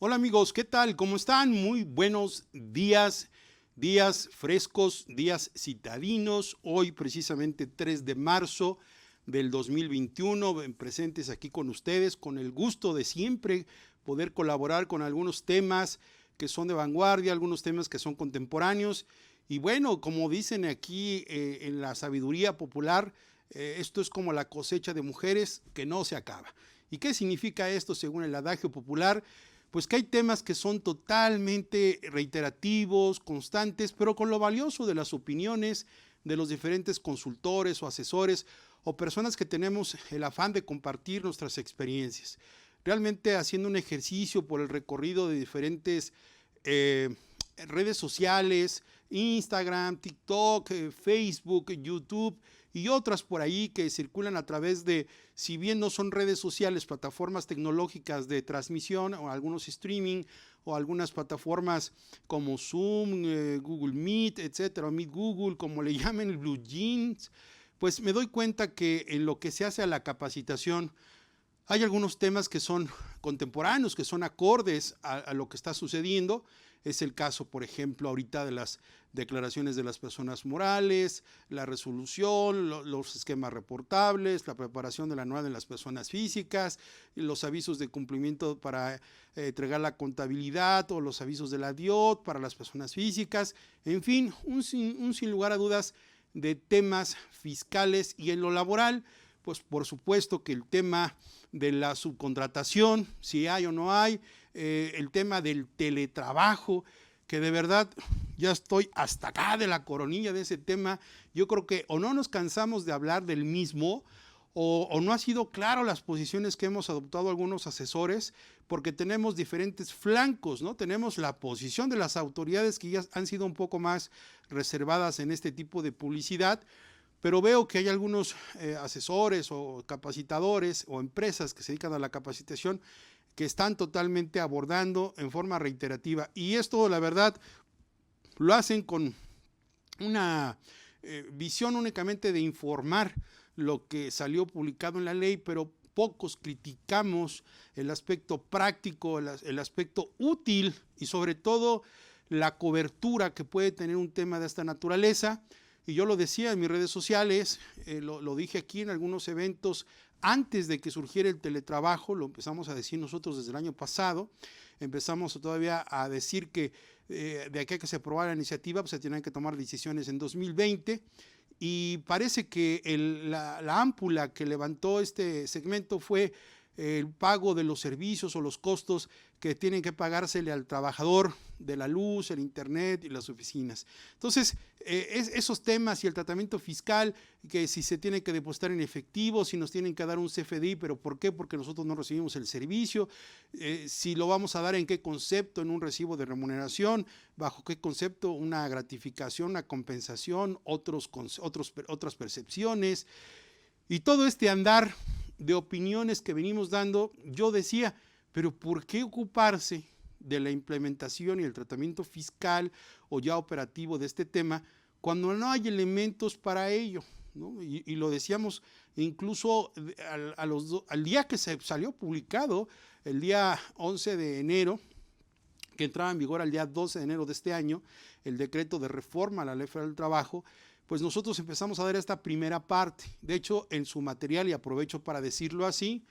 Hola amigos, ¿qué tal? ¿Cómo están? Muy buenos días, días frescos, días citadinos. Hoy precisamente 3 de marzo del 2021, presentes aquí con ustedes, con el gusto de siempre poder colaborar con algunos temas que son de vanguardia, algunos temas que son contemporáneos. Y bueno, como dicen aquí en la sabiduría popular, esto es como la cosecha de mujeres que no se acaba. ¿Y qué significa esto según el adagio popular? Pues que hay temas que son totalmente reiterativos, constantes, pero con lo valioso de las opiniones de los diferentes consultores o asesores o personas que tenemos el afán de compartir nuestras experiencias. Realmente haciendo un ejercicio por el recorrido de diferentes redes sociales, Instagram, TikTok, Facebook, YouTube y otras por ahí que circulan a través de, si bien no son redes sociales, plataformas tecnológicas de transmisión o algunos streaming o algunas plataformas como Zoom, Google Meet, etcétera, Meet Google, como le llamen, el Blue Jeans, pues me doy cuenta que en lo que se hace a la capacitación hay algunos temas que son contemporáneos, que son acordes a lo que está sucediendo. Es el caso, por ejemplo, ahorita de las declaraciones de las personas morales, la resolución, los esquemas reportables, la preparación de la anual de las personas físicas, los avisos de cumplimiento para entregar la contabilidad o los avisos de la DIOT para las personas físicas. En fin, un sin lugar a dudas de temas fiscales y en lo laboral, pues por supuesto que el tema de la subcontratación, si hay o no hay, el tema del teletrabajo, que de verdad ya estoy hasta acá de la coronilla de ese tema. Yo creo que o no nos cansamos de hablar del mismo, o no ha sido claro las posiciones que hemos adoptado algunos asesores, porque tenemos diferentes flancos, ¿no? Tenemos la posición de las autoridades que ya han sido un poco más reservadas en este tipo de publicidad, pero veo que hay algunos asesores o capacitadores o empresas que se dedican a la capacitación que están totalmente abordando en forma reiterativa. Y esto, la verdad, lo hacen con una visión únicamente de informar lo que salió publicado en la ley, pero pocos criticamos el aspecto práctico, el aspecto útil y sobre todo la cobertura que puede tener un tema de esta naturaleza. Y yo lo decía en mis redes sociales, lo dije aquí en algunos eventos, antes de que surgiera el teletrabajo, lo empezamos a decir nosotros desde el año pasado, empezamos todavía a decir que de aquí a que se aprobara la iniciativa, pues se tenían que tomar decisiones en 2020, y parece que la ámpula que levantó este segmento fue el pago de los servicios o los costos que tienen que pagársele al trabajador de la luz, el internet y las oficinas. Entonces, esos temas y el tratamiento fiscal, que si se tiene que depositar en efectivo, si nos tienen que dar un CFDI, pero ¿por qué? Porque nosotros no recibimos el servicio, si lo vamos a dar en qué concepto, en un recibo de remuneración, bajo qué concepto, una gratificación, una compensación, otras percepciones, y todo este andar de opiniones que venimos dando. Yo decía, pero ¿por qué ocuparse de la implementación y el tratamiento fiscal o ya operativo de este tema cuando no hay elementos para ello, ¿no? Y lo decíamos incluso al día que se salió publicado, el día 11 de enero, que entraba en vigor al día 12 de enero de este año, el decreto de reforma a la Ley Federal del Trabajo, pues nosotros empezamos a dar esta primera parte. De hecho, en su material, y aprovecho para decirlo así,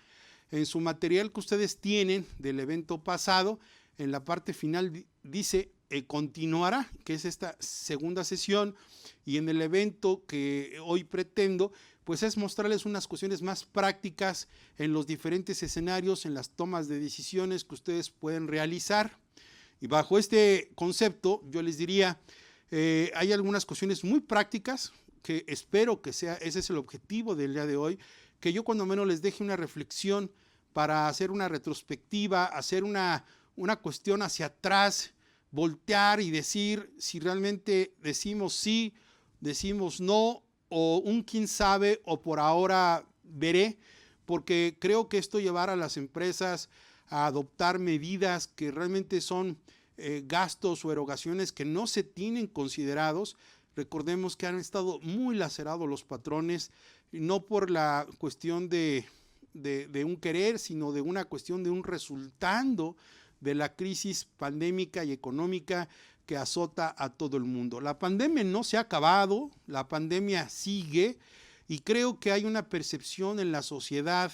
en su material que ustedes tienen del evento pasado, en la parte final dice continuará, que es esta segunda sesión, y en el evento que hoy pretendo, pues es mostrarles unas cuestiones más prácticas en los diferentes escenarios, en las tomas de decisiones que ustedes pueden realizar. Y bajo este concepto, yo les diría, hay algunas cuestiones muy prácticas que espero que sea, ese es el objetivo del día de hoy, que yo cuando menos les deje una reflexión para hacer una retrospectiva, hacer una cuestión hacia atrás, voltear y decir si realmente decimos sí, decimos no, o un quién sabe, o por ahora veré, porque creo que esto llevará a las empresas a adoptar medidas que realmente son gastos o erogaciones que no se tienen considerados. Recordemos que han estado muy lacerados los patrones, no por la cuestión de un querer, sino de una cuestión de un resultado de la crisis pandémica y económica que azota a todo el mundo. La pandemia no se ha acabado, la pandemia sigue y creo que hay una percepción en la sociedad,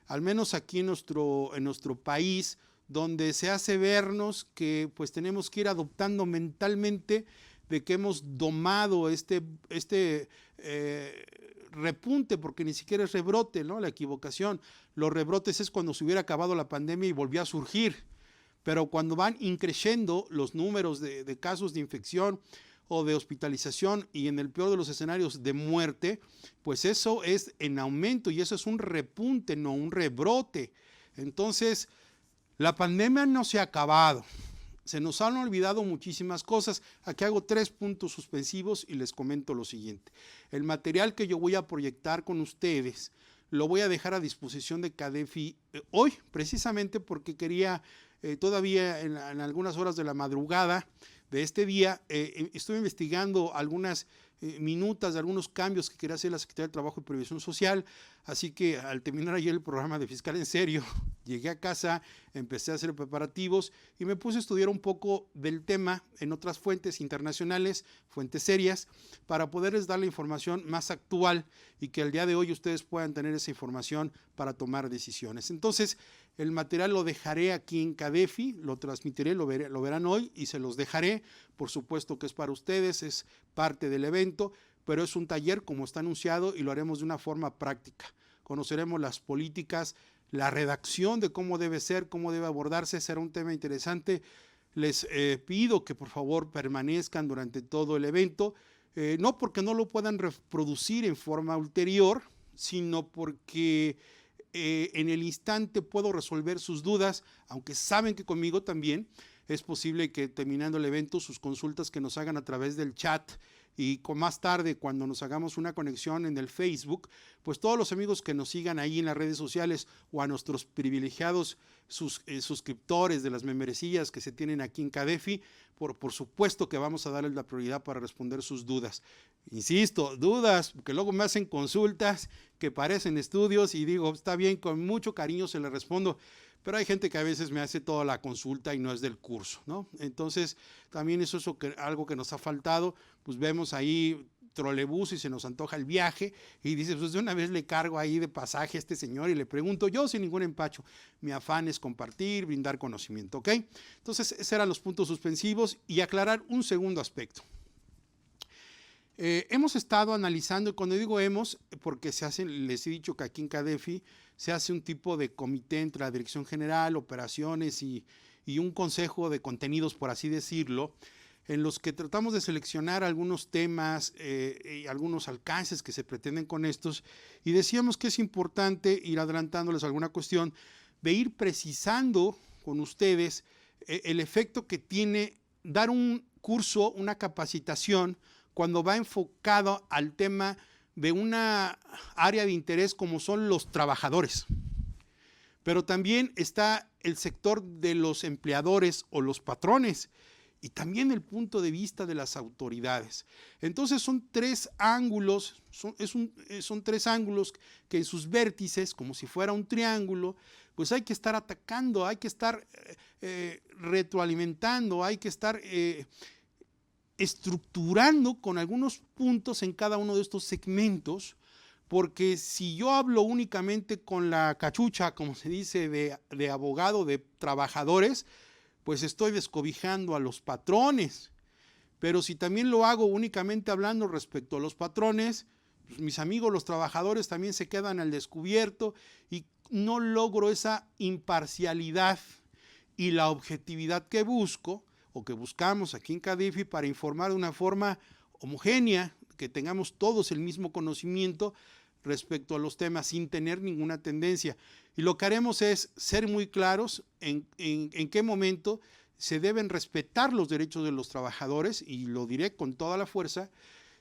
al menos aquí en nuestro país, donde se hace vernos que pues tenemos que ir adoptando mentalmente de que hemos domado este repunte, porque ni siquiera es rebrote, ¿no? La equivocación. Los rebrotes es cuando se hubiera acabado la pandemia y volvió a surgir. Pero cuando van increciendo los números de casos de infección o de hospitalización y en el peor de los escenarios de muerte, pues eso es en aumento y eso es un repunte, no un rebrote. Entonces, la pandemia no se ha acabado. Se nos han olvidado muchísimas cosas. Aquí hago 3 puntos suspensivos y les comento lo siguiente. El material que yo voy a proyectar con ustedes lo voy a dejar a disposición de CADEFI hoy, precisamente porque quería todavía en algunas horas de la madrugada de este día, estoy investigando algunas minutas de algunos cambios que quería hacer la Secretaría de Trabajo y Previsión Social, así que al terminar ayer el programa de Fiscal en Serio, llegué a casa, empecé a hacer preparativos y me puse a estudiar un poco del tema en otras fuentes internacionales, fuentes serias, para poderles dar la información más actual y que al día de hoy ustedes puedan tener esa información para tomar decisiones. Entonces, el material lo dejaré aquí en CADEFI, lo transmitiré, lo verán hoy y se los dejaré. Por supuesto que es para ustedes, es parte del evento, pero es un taller como está anunciado y lo haremos de una forma práctica. Conoceremos las políticas, la redacción de cómo debe ser, cómo debe abordarse, será un tema interesante. Les pido que por favor permanezcan durante todo el evento, no porque no lo puedan reproducir en forma ulterior, sino porque en el instante puedo resolver sus dudas, aunque saben que conmigo también es posible que terminando el evento sus consultas que nos hagan a través del chat y con más tarde cuando nos hagamos una conexión en el Facebook, pues todos los amigos que nos sigan ahí en las redes sociales o a nuestros privilegiados suscriptores de las membresías que se tienen aquí en CADEFI, por supuesto que vamos a darles la prioridad para responder sus dudas. Insisto, dudas, que luego me hacen consultas que parecen estudios y digo, está bien, con mucho cariño se les respondo, pero hay gente que a veces me hace toda la consulta y no es del curso, ¿no? Entonces, también eso es algo que nos ha faltado, pues vemos ahí trolebús y se nos antoja el viaje y dices, pues de una vez le cargo ahí de pasaje a este señor y le pregunto yo sin ningún empacho. Mi afán es compartir, brindar conocimiento, ¿ok? Entonces, esos eran los puntos suspensivos y aclarar un segundo aspecto. Hemos estado analizando, y cuando digo hemos, porque les he dicho que aquí en CADEFI se hace un tipo de comité entre la Dirección General, Operaciones y un consejo de contenidos, por así decirlo, en los que tratamos de seleccionar algunos temas y algunos alcances que se pretenden con estos, y decíamos que es importante ir adelantándoles alguna cuestión, de ir precisando con ustedes el efecto que tiene dar un curso, una capacitación, cuando va enfocado al tema de una área de interés como son los trabajadores. Pero también está el sector de los empleadores o los patrones y también el punto de vista de las autoridades. Entonces son 3 ángulos, son 3 ángulos que en sus vértices, como si fuera un triángulo, pues hay que estar atacando, hay que estar retroalimentando, hay que estar estructurando con algunos puntos en cada uno de estos segmentos, porque si yo hablo únicamente con la cachucha, como se dice, de abogado de trabajadores, pues estoy descobijando a los patrones. Pero si también lo hago únicamente hablando respecto a los patrones, pues mis amigos los trabajadores también se quedan al descubierto y no logro esa imparcialidad y la objetividad que busco o que buscamos aquí en CADEFI para informar de una forma homogénea, que tengamos todos el mismo conocimiento respecto a los temas sin tener ninguna tendencia. Y lo que haremos es ser muy claros en qué momento se deben respetar los derechos de los trabajadores, y lo diré con toda la fuerza,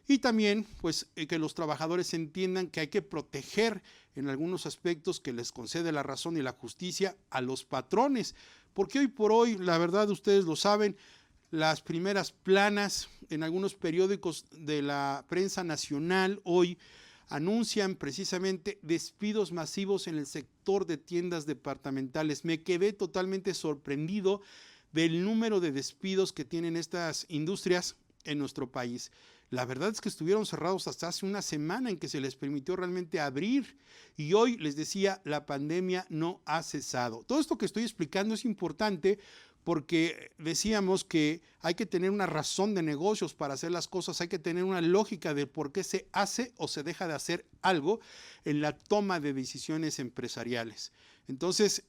y también pues que los trabajadores entiendan que hay que proteger en algunos aspectos que les concede la razón y la justicia a los patrones, porque hoy por hoy, la verdad ustedes lo saben, las primeras planas en algunos periódicos de la prensa nacional hoy anuncian precisamente despidos masivos en el sector de tiendas departamentales. Me quedé totalmente sorprendido del número de despidos que tienen estas industrias en nuestro país. La verdad es que estuvieron cerrados hasta hace una semana en que se les permitió realmente abrir, y hoy les decía, la pandemia no ha cesado. Todo esto que estoy explicando es importante porque decíamos que hay que tener una razón de negocios para hacer las cosas, hay que tener una lógica de por qué se hace o se deja de hacer algo en la toma de decisiones empresariales. Entonces,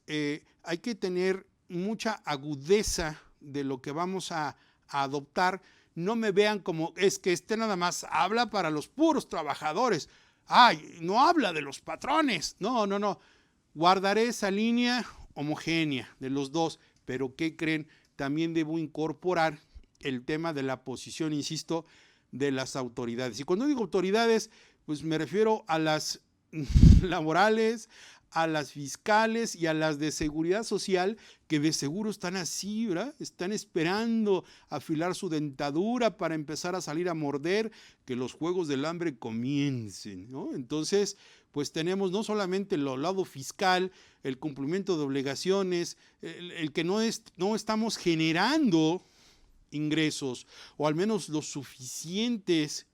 hay que tener mucha agudeza de lo que vamos a adoptar. No me vean como es que nada más habla para los puros trabajadores. Ay, no habla de los patrones. No. Guardaré esa línea homogénea de los dos. Pero ¿qué creen? También debo incorporar el tema de la posición, insisto, de las autoridades. Y cuando digo autoridades, pues me refiero a las laborales, a las fiscales y a las de seguridad social, que de seguro están así, ¿verdad? Están esperando afilar su dentadura para empezar a salir a morder, que los juegos del hambre comiencen, ¿no? Entonces, pues tenemos no solamente el lado fiscal, el cumplimiento de obligaciones, el que no estamos generando ingresos, o al menos los suficientes,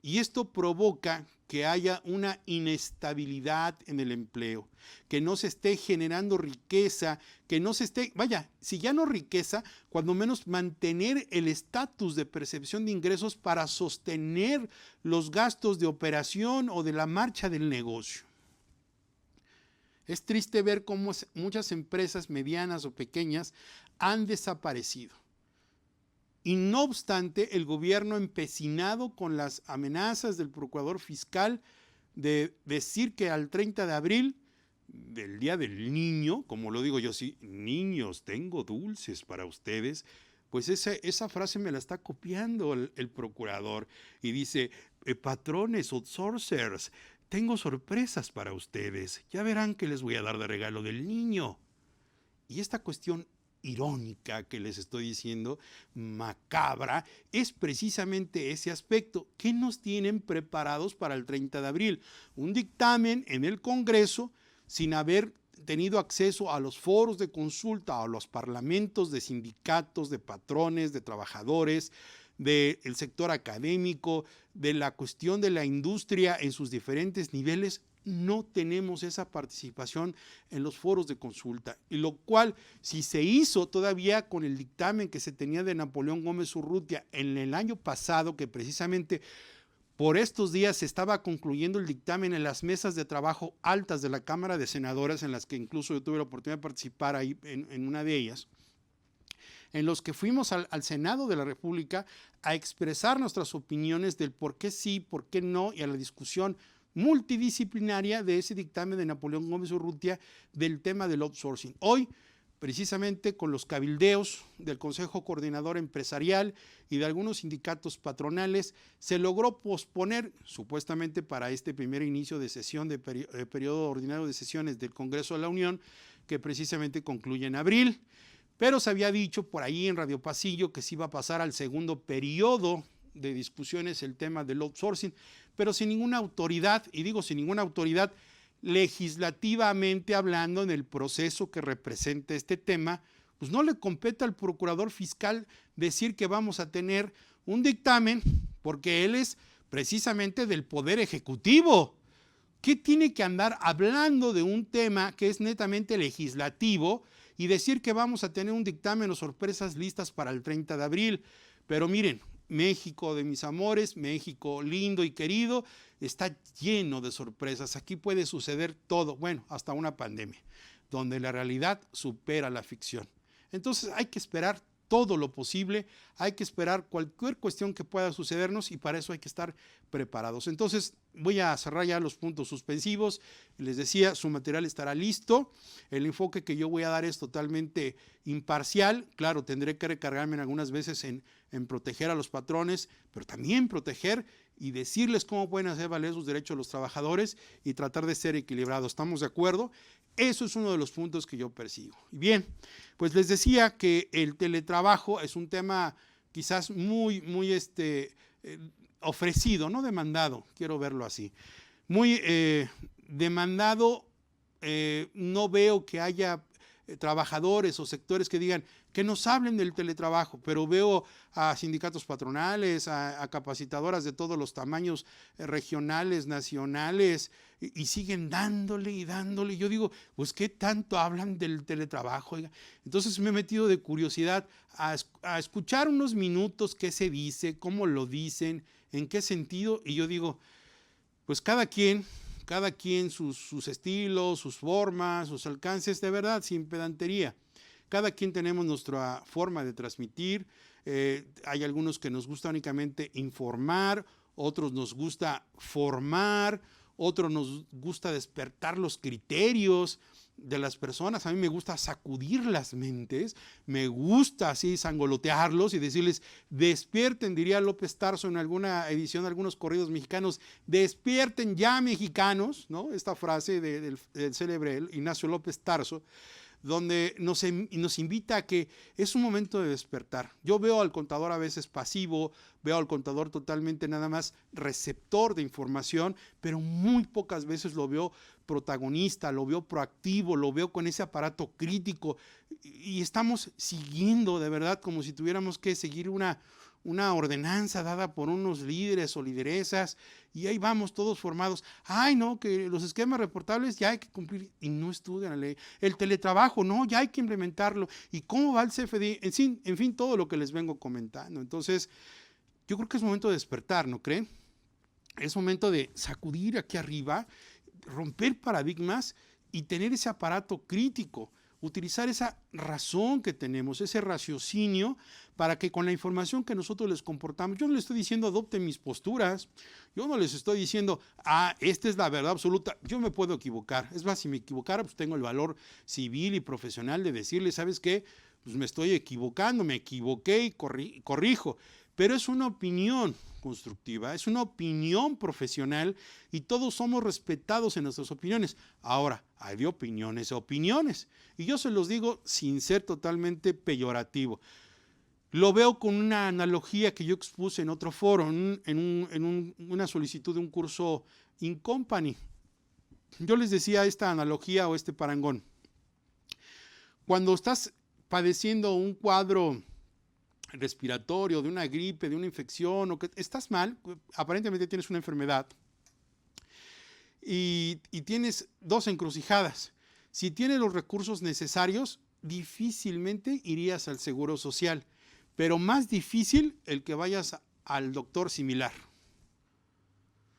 y esto provoca que haya una inestabilidad en el empleo, que no se esté generando riqueza, que no se esté, si ya no riqueza, cuando menos mantener el estatus de percepción de ingresos para sostener los gastos de operación o de la marcha del negocio. Es triste ver cómo muchas empresas medianas o pequeñas han desaparecido. Y no obstante, el gobierno, empecinado con las amenazas del procurador fiscal de decir que al 30 de abril, del Día del Niño, como lo digo yo, sí, niños, tengo dulces para ustedes, pues esa frase me la está copiando el procurador y dice, patrones, outsourcers, tengo sorpresas para ustedes, ya verán que les voy a dar de regalo del niño. Y esta cuestión irónica que les estoy diciendo, macabra, es precisamente ese aspecto. ¿Qué nos tienen preparados para el 30 de abril? Un dictamen en el Congreso sin haber tenido acceso a los foros de consulta, a los parlamentos de sindicatos, de patrones, de trabajadores, del sector académico, de la cuestión de la industria en sus diferentes niveles. No tenemos esa participación en los foros de consulta, y lo cual, si se hizo todavía con el dictamen que se tenía de Napoleón Gómez Urrutia en el año pasado, que precisamente por estos días se estaba concluyendo el dictamen en las mesas de trabajo altas de la Cámara de Senadores, en las que incluso yo tuve la oportunidad de participar ahí en una de ellas, en los que fuimos al Senado de la República a expresar nuestras opiniones del por qué sí, por qué no, y a la discusión multidisciplinaria de ese dictamen de Napoleón Gómez Urrutia del tema del outsourcing. Hoy, precisamente con los cabildeos del Consejo Coordinador Empresarial y de algunos sindicatos patronales, se logró posponer, supuestamente para este primer inicio de sesión de periodo ordinario de sesiones del Congreso de la Unión, que precisamente concluye en abril. Pero se había dicho por ahí en Radio Pasillo que se iba a pasar al segundo periodo de discusiones el tema del outsourcing, pero sin ninguna autoridad, y digo sin ninguna autoridad legislativamente hablando en el proceso que representa este tema, pues no le compete al procurador fiscal decir que vamos a tener un dictamen, porque él es precisamente del Poder Ejecutivo. ¿Qué tiene que andar hablando de un tema que es netamente legislativo y decir que vamos a tener un dictamen o sorpresas listas para el 30 de abril? Pero miren, México de mis amores, México lindo y querido, está lleno de sorpresas. Aquí puede suceder todo, bueno, hasta una pandemia, donde la realidad supera la ficción. Entonces hay que esperar todo lo posible, hay que esperar cualquier cuestión que pueda sucedernos, y para eso hay que estar preparados. Entonces voy a cerrar ya los puntos suspensivos. Les decía, su material estará listo. El enfoque que yo voy a dar es totalmente imparcial. Claro, tendré que recargarme en algunas veces en proteger a los patrones, pero también proteger y decirles cómo pueden hacer valer sus derechos los trabajadores y tratar de ser equilibrados. ¿Estamos de acuerdo? Eso es uno de los puntos que yo persigo. Y bien, pues les decía que el teletrabajo es un tema quizás muy ofrecido, no demandado, quiero verlo así. Muy demandado, no veo que haya trabajadores o sectores que digan que nos hablen del teletrabajo, pero veo a sindicatos patronales, a capacitadoras de todos los tamaños, regionales, nacionales, y siguen dándole y dándole. Yo digo, pues ¿qué tanto hablan del teletrabajo? Oiga. Entonces me he metido de curiosidad a escuchar unos minutos qué se dice, cómo lo dicen, en qué sentido, y yo digo, pues cada quien sus estilos, sus formas, sus alcances, de verdad, sin pedantería. Cada quien tenemos nuestra forma de transmitir. Hay algunos que nos gusta únicamente informar, otros nos gusta formar, otros nos gusta despertar los criterios de las personas. A mí me gusta sacudir las mentes, me gusta así sangolotearlos y decirles, despierten, diría López Tarso en alguna edición de algunos corridos mexicanos, despierten ya mexicanos, ¿no? Esta frase del célebre Ignacio López Tarso, donde nos invita a que es un momento de despertar. Yo veo al contador a veces pasivo, veo al contador totalmente nada más receptor de información, pero muy pocas veces lo veo protagonista, lo veo proactivo, lo veo con ese aparato crítico y estamos siguiendo de verdad como si tuviéramos que seguir una ordenanza dada por unos líderes o lideresas y ahí vamos todos formados. Ay, no, que los esquemas reportables ya hay que cumplir y no estudian la ley. El teletrabajo, no, ya hay que implementarlo. ¿Y cómo va el CFDI? En fin, todo lo que les vengo comentando. Entonces, yo creo que es momento de despertar, ¿no creen? Es momento de sacudir aquí arriba, romper paradigmas y tener ese aparato crítico. Utilizar esa razón que tenemos, ese raciocinio, para que con la información que nosotros les comportamos, yo no les estoy diciendo adopten mis posturas, yo no les estoy diciendo, esta es la verdad absoluta, yo me puedo equivocar, es más, si me equivocara, pues tengo el valor civil y profesional de decirles, ¿sabes qué? Pues me estoy equivocando, me equivoqué y corrijo, pero es una opinión constructiva, es una opinión profesional y todos somos respetados en nuestras opiniones. Ahora, hay de opiniones a opiniones y yo se los digo sin ser totalmente peyorativo. Lo veo con una analogía que yo expuse en otro foro, en una solicitud de un curso InCompany. Yo les decía esta analogía o este parangón. Cuando estás padeciendo un cuadro respiratorio, de una gripe, de una infección, o que estás mal, aparentemente tienes una enfermedad y tienes dos encrucijadas. Si tienes los recursos necesarios, difícilmente irías al Seguro Social, pero más difícil el que vayas al doctor similar.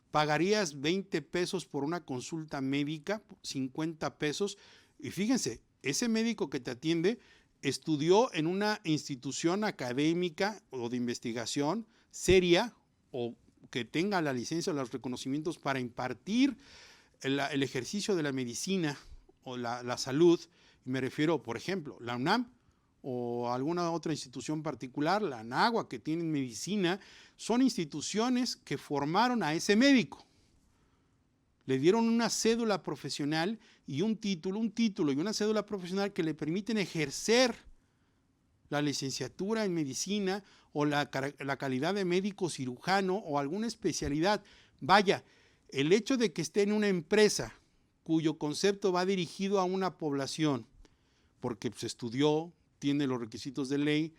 Pagarías 20 pesos por una consulta médica, 50 pesos, y fíjense, ese médico que te atiende estudió en una institución académica o de investigación seria o que tenga la licencia o los reconocimientos para impartir el ejercicio de la medicina o la salud. Me refiero, por ejemplo, la UNAM o alguna otra institución particular, la ANAHUA, que tienen medicina, son instituciones que formaron a ese médico. Le dieron una cédula profesional y un título y una cédula profesional que le permiten ejercer la licenciatura en medicina o la calidad de médico cirujano o alguna especialidad. Vaya, el hecho de que esté en una empresa cuyo concepto va dirigido a una población, porque se estudió, tiene los requisitos de ley,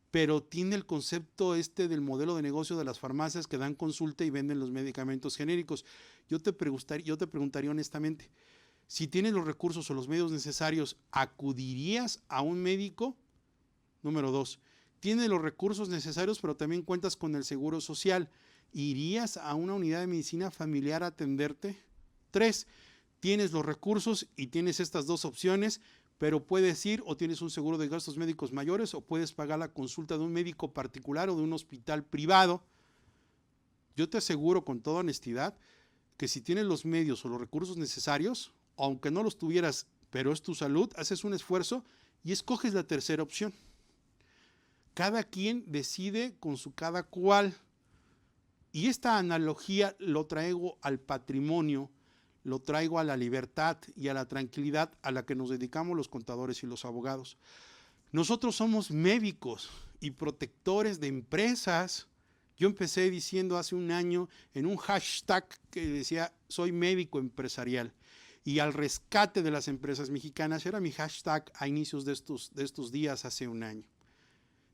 pero tiene el concepto del modelo de negocio de las farmacias que dan consulta y venden los medicamentos genéricos. Yo te preguntaría honestamente, si tienes los recursos o los medios necesarios, ¿acudirías a un médico? Número 2, tienes los recursos necesarios, pero también cuentas con el Seguro Social. ¿Irías a una unidad de medicina familiar a atenderte? 3, tienes los recursos y tienes estas dos opciones, pero puedes ir o tienes un seguro de gastos médicos mayores o puedes pagar la consulta de un médico particular o de un hospital privado. Yo te aseguro con toda honestidad que si tienes los medios o los recursos necesarios, aunque no los tuvieras, pero es tu salud, haces un esfuerzo y escoges la tercera opción. Cada quien decide con su cada cual. Y esta analogía lo traigo al patrimonio, lo traigo a la libertad y a la tranquilidad a la que nos dedicamos los contadores y los abogados. Nosotros somos médicos y protectores de empresas Yo empecé diciendo hace un año en un hashtag que decía soy médico empresarial, y al rescate de las empresas mexicanas era mi hashtag a inicios de estos días hace un año.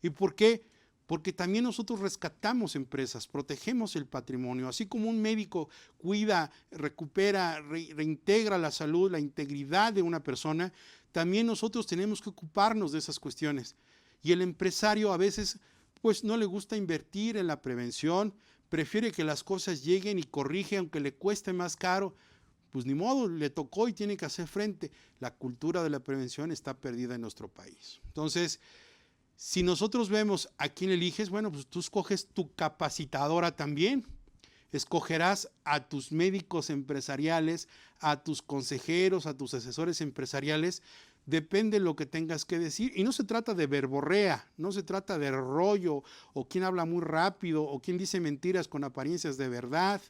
¿Y por qué? Porque también nosotros rescatamos empresas, protegemos el patrimonio, así como un médico cuida, recupera, reintegra la salud, la integridad de una persona, también nosotros tenemos que ocuparnos de esas cuestiones. Y el empresario a veces pues no le gusta invertir en la prevención, prefiere que las cosas lleguen y corrige aunque le cueste más caro. Pues ni modo, le tocó y tiene que hacer frente. La cultura de la prevención está perdida en nuestro país. Entonces, si nosotros vemos a quién eliges, bueno, pues tú escoges tu capacitadora también. Escogerás a tus médicos empresariales, a tus consejeros, a tus asesores empresariales. Depende de lo que tengas que decir. Y no se trata de verborrea, no se trata de rollo, o quién habla muy rápido, o quién dice mentiras con apariencias de verdad.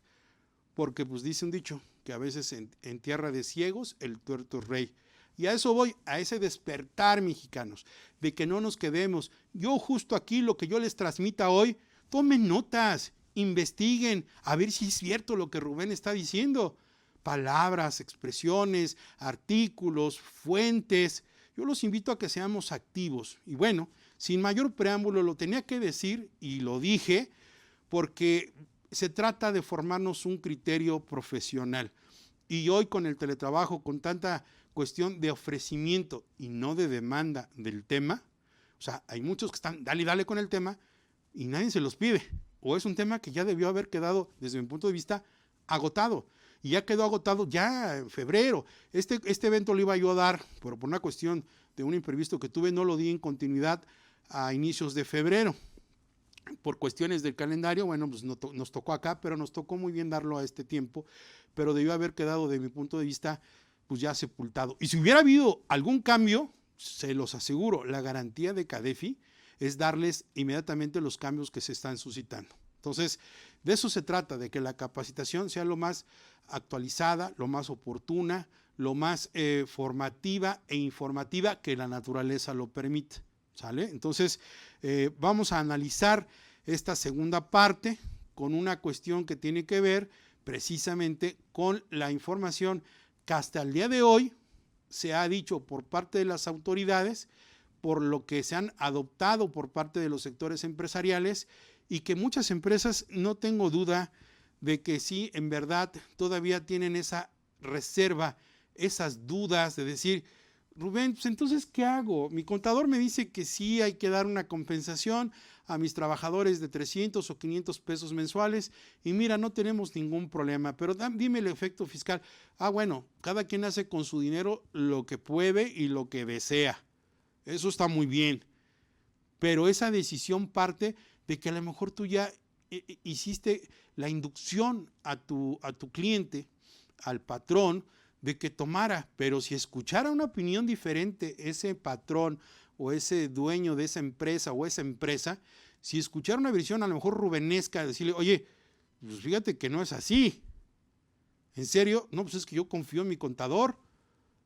Porque pues dice un dicho, que a veces en tierra de ciegos el tuerto es rey. Y a eso voy, a ese despertar, mexicanos, de que no nos quedemos. Yo justo aquí lo que yo les transmita hoy, tomen notas, investiguen, a ver si es cierto lo que Rubén está diciendo. Palabras, expresiones, artículos, fuentes. Yo los invito a que seamos activos. Y bueno, sin mayor preámbulo lo tenía que decir y lo dije porque se trata de formarnos un criterio profesional. Y hoy con el teletrabajo, con tanta cuestión de ofrecimiento y no de demanda del tema, o sea, hay muchos que están dale y dale con el tema y nadie se los pide. O es un tema que ya debió haber quedado, desde mi punto de vista, agotado. Y ya quedó agotado ya en febrero. Este evento lo iba yo a dar, pero por una cuestión de un imprevisto que tuve, no lo di en continuidad a inicios de febrero. Por cuestiones del calendario, bueno, pues nos tocó acá, pero nos tocó muy bien darlo a este tiempo, pero debió haber quedado, de mi punto de vista, pues ya sepultado. Y si hubiera habido algún cambio, se los aseguro, la garantía de CADEFI es darles inmediatamente los cambios que se están suscitando. Entonces, de eso se trata, de que la capacitación sea lo más actualizada, lo más oportuna, lo más formativa e informativa que la naturaleza lo permite. ¿Sale? Entonces, vamos a analizar esta segunda parte con una cuestión que tiene que ver precisamente con la información que hasta el día de hoy se ha dicho por parte de las autoridades, por lo que se han adoptado por parte de los sectores empresariales y que muchas empresas, no tengo duda de que sí, en verdad, todavía tienen esa reserva, esas dudas de decir, Rubén, pues entonces, ¿qué hago? Mi contador me dice que sí hay que dar una compensación a mis trabajadores de 300 o 500 pesos mensuales y mira, no tenemos ningún problema, pero dime el efecto fiscal. Bueno, cada quien hace con su dinero lo que puede y lo que desea. Eso está muy bien, pero esa decisión parte de que a lo mejor tú ya hiciste la inducción a tu cliente, al patrón, de que tomara, pero si escuchara una opinión diferente ese patrón o ese dueño de esa empresa o esa empresa, si escuchara una versión a lo mejor rubenesca, decirle, oye, pues fíjate que no es así, ¿en serio? No, pues es que yo confío en mi contador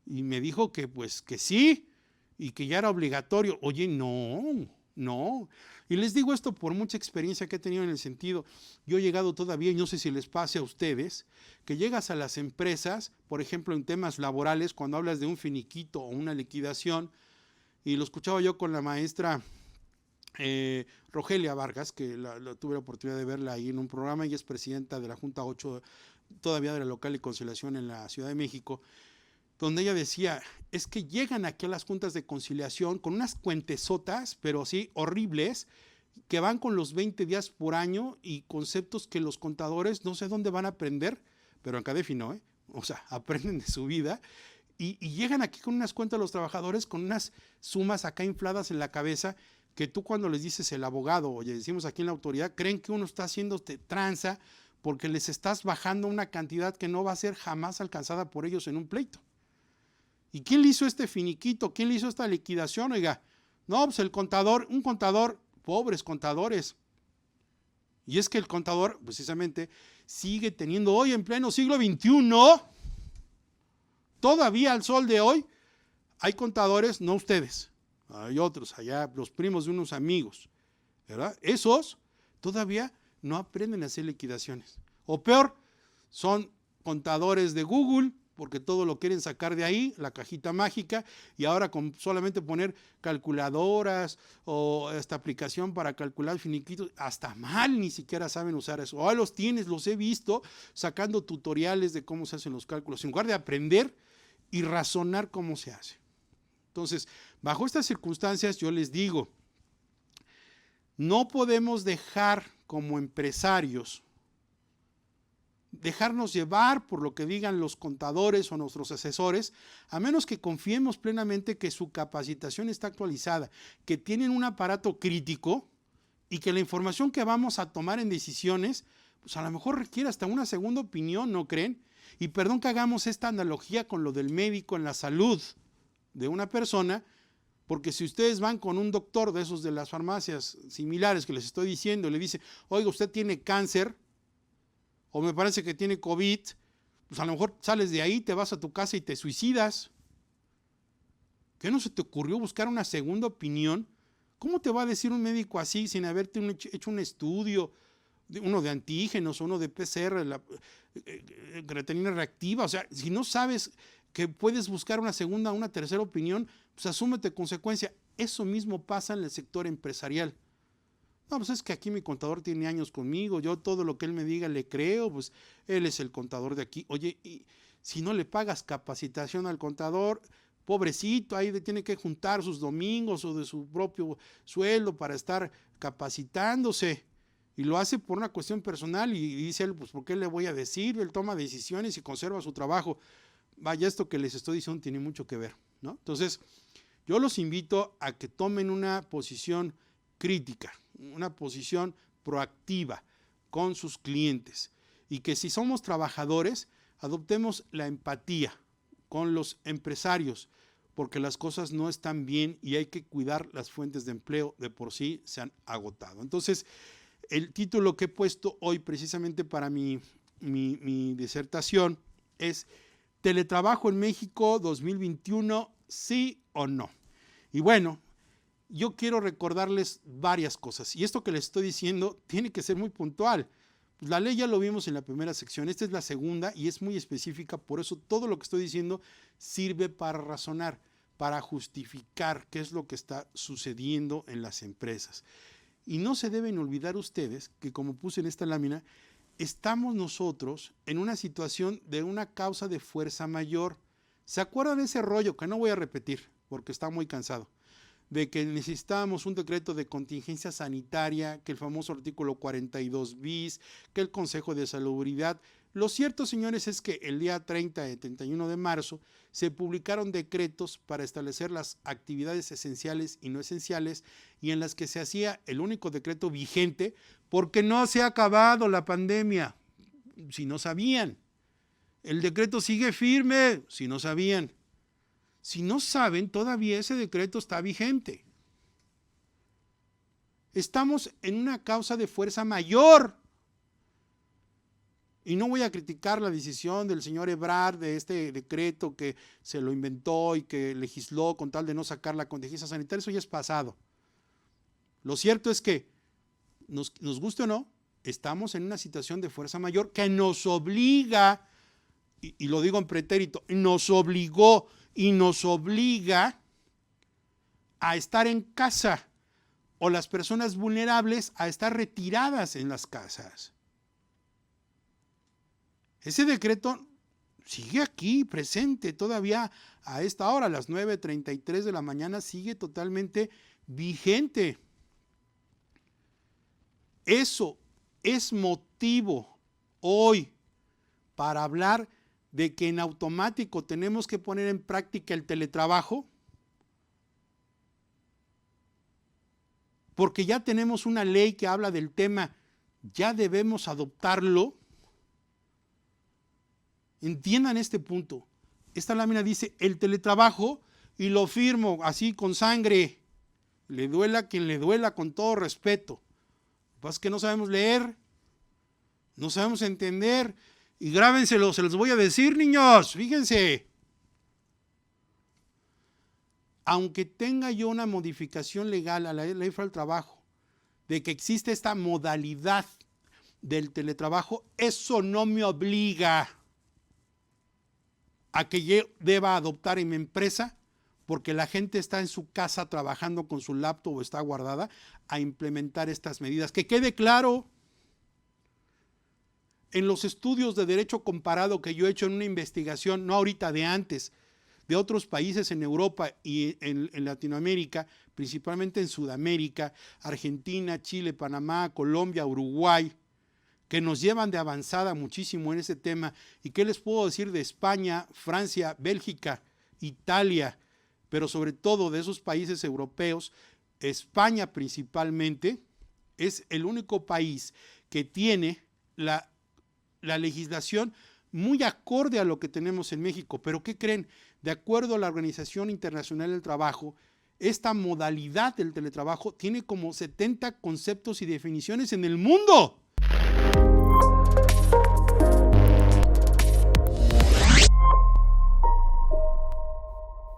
y me dijo que pues que sí y que ya era obligatorio. Oye, no. Y les digo esto por mucha experiencia que he tenido en el sentido, yo he llegado todavía, y no sé si les pase a ustedes, que llegas a las empresas, por ejemplo en temas laborales, cuando hablas de un finiquito o una liquidación, y lo escuchaba yo con la maestra Rogelia Vargas, que tuve la oportunidad de verla ahí en un programa, ella es presidenta de la Junta 8, todavía de la Local y Conciliación en la Ciudad de México, donde ella decía, es que llegan aquí a las juntas de conciliación con unas cuentesotas, pero sí horribles, que van con los 20 días por año y conceptos que los contadores no sé dónde van a aprender, pero en CADEFI no, o sea, aprenden de su vida, y llegan aquí con unas cuentas los trabajadores, con unas sumas acá infladas en la cabeza, que tú cuando les dices el abogado, o le decimos aquí en la autoridad, creen que uno está haciendo tranza, porque les estás bajando una cantidad que no va a ser jamás alcanzada por ellos en un pleito. ¿Y quién le hizo este finiquito? ¿Quién le hizo esta liquidación? Oiga, no, pues el contador, un contador, pobres contadores. Y es que el contador, precisamente, sigue teniendo hoy en pleno siglo XXI, todavía al sol de hoy, hay contadores, no ustedes, hay otros, allá los primos de unos amigos, ¿verdad? Esos todavía no aprenden a hacer liquidaciones. O peor, son contadores de Google, porque todo lo quieren sacar de ahí, la cajita mágica, y ahora con solamente poner calculadoras o esta aplicación para calcular finiquitos, hasta mal ni siquiera saben usar eso. O los tienes, los he visto sacando tutoriales de cómo se hacen los cálculos, en lugar de aprender y razonar cómo se hace. Entonces, bajo estas circunstancias, yo les digo, no podemos dejar como empresarios dejarnos llevar por lo que digan los contadores o nuestros asesores, a menos que confiemos plenamente que su capacitación está actualizada, que tienen un aparato crítico y que la información que vamos a tomar en decisiones, pues a lo mejor requiere hasta una segunda opinión, ¿no creen? Y perdón que hagamos esta analogía con lo del médico en la salud de una persona, porque si ustedes van con un doctor de esos de las farmacias similares que les estoy diciendo, y le dice, oiga, usted tiene cáncer, o me parece que tiene COVID, pues a lo mejor sales de ahí, te vas a tu casa y te suicidas. ¿Qué no se te ocurrió buscar una segunda opinión? ¿Cómo te va a decir un médico así sin haberte hecho un estudio, uno de antígenos, uno de PCR, la creatinina reactiva? O sea, si no sabes que puedes buscar una segunda, una tercera opinión, pues asúmete consecuencia. Eso mismo pasa en el sector empresarial. No, pues es que aquí mi contador tiene años conmigo, yo todo lo que él me diga le creo, pues él es el contador de aquí. Oye, y si no le pagas capacitación al contador, pobrecito, ahí tiene que juntar sus domingos o de su propio sueldo para estar capacitándose. Y lo hace por una cuestión personal y dice él, pues ¿por qué le voy a decir? Él toma decisiones y conserva su trabajo. Vaya, esto que les estoy diciendo tiene mucho que ver, ¿no? Entonces, yo los invito a que tomen una posición crítica, una posición proactiva con sus clientes y que si somos trabajadores adoptemos la empatía con los empresarios porque las cosas no están bien y hay que cuidar las fuentes de empleo, de por sí se han agotado. Entonces, el título que he puesto hoy precisamente para mi disertación es ¿Teletrabajo en México 2021, sí o no? Y bueno, yo quiero recordarles varias cosas y esto que les estoy diciendo tiene que ser muy puntual. Pues la ley ya lo vimos en la primera sección, esta es la segunda y es muy específica, por eso todo lo que estoy diciendo sirve para razonar, para justificar qué es lo que está sucediendo en las empresas. Y no se deben olvidar ustedes que, como puse en esta lámina, estamos nosotros en una situación de una causa de fuerza mayor. ¿Se acuerdan de ese rollo que no voy a repetir porque está muy cansado? De que necesitábamos un decreto de contingencia sanitaria, que el famoso artículo 42 bis, que el Consejo de Salubridad. Lo cierto, señores, es que el día 30 y 31 de marzo se publicaron decretos para establecer las actividades esenciales y no esenciales y en las que se hacía el único decreto vigente porque no se ha acabado la pandemia, si no sabían. El decreto sigue firme, si no sabían. Si no saben, todavía ese decreto está vigente. Estamos en una causa de fuerza mayor. Y no voy a criticar la decisión del señor Ebrard de este decreto que se lo inventó y que legisló con tal de no sacar la contingencia sanitaria, eso ya es pasado. Lo cierto es que, nos guste o no, estamos en una situación de fuerza mayor que nos obliga, y lo digo en pretérito, nos obligó y nos obliga a estar en casa o las personas vulnerables a estar retiradas en las casas. Ese decreto sigue aquí, presente, todavía a esta hora, a las 9:33 de la mañana, sigue totalmente vigente. Eso es motivo hoy para hablar de que en automático tenemos que poner en práctica el teletrabajo, porque ya tenemos una ley que habla del tema, ya debemos adoptarlo. Entiendan este punto. Esta lámina dice el teletrabajo y lo firmo así con sangre. Le duela a quien le duela, con todo respeto. Lo que pasa es que no sabemos leer, no sabemos entender. Y grábenselo, se los voy a decir, niños, fíjense. Aunque tenga yo una modificación legal a la ley federal del trabajo, de que existe esta modalidad, del teletrabajo, eso no me obliga a que yo deba adoptar en mi empresa, porque la gente está en su casa trabajando con su laptop o está guardada, a implementar estas medidas. Que quede claro, en los estudios de derecho comparado que yo he hecho en una investigación, no ahorita, de antes, de otros países en Europa y en Latinoamérica, principalmente en Sudamérica, Argentina, Chile, Panamá, Colombia, Uruguay, que nos llevan de avanzada muchísimo en ese tema. ¿Y qué les puedo decir de España, Francia, Bélgica, Italia, pero sobre todo de esos países europeos? España principalmente es el único país que tiene la legislación muy acorde a lo que tenemos en México. Pero ¿qué creen? De acuerdo a la Organización Internacional del Trabajo, esta modalidad del teletrabajo tiene como 70 conceptos y definiciones en el mundo.